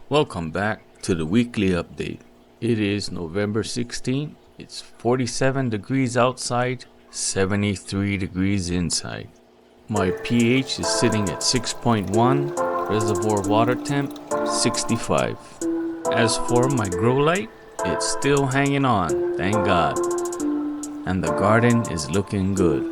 Welcome back to the weekly update. It is November 16th. It's 47 degrees outside, 73 degrees inside. My pH is sitting at 6.1, reservoir water temp 65. As for my grow light, it's still hanging on, thank God. And the garden is looking good.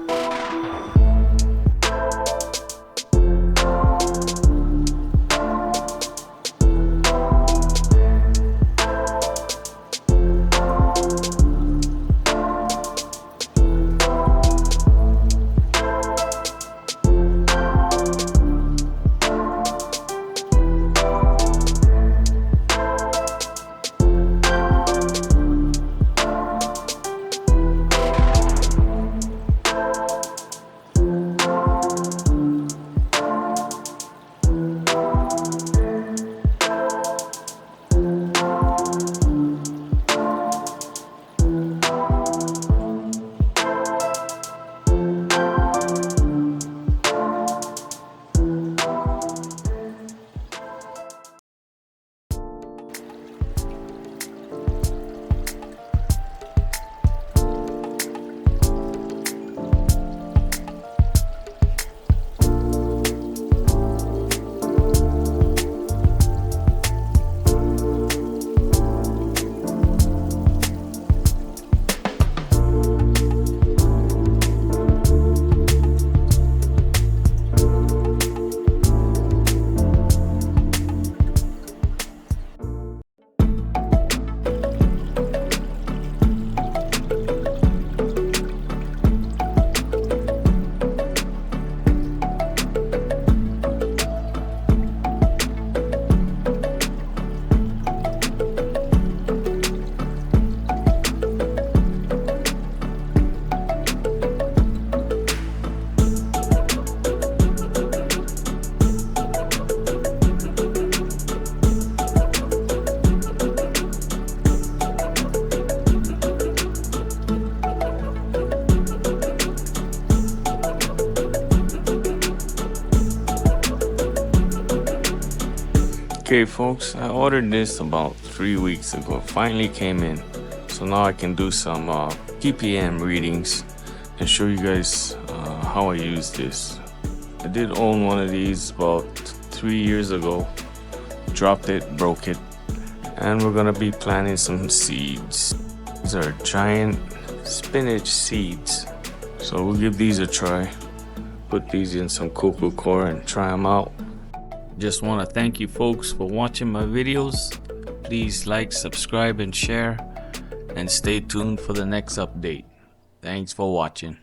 Okay folks, I ordered this about 3 weeks ago. Finally came in. So now I can do some ppm readings and show you guys how I use this. I did own one of these about 3 years ago. Dropped it, broke it, and we're gonna be planting some seeds. These are giant spinach seeds. So we'll give these a try. Put these in some cocoa coir and try them out. Just want to thank you folks for watching my videos. Please like, subscribe, and share, and stay tuned for the next update. Thanks for watching.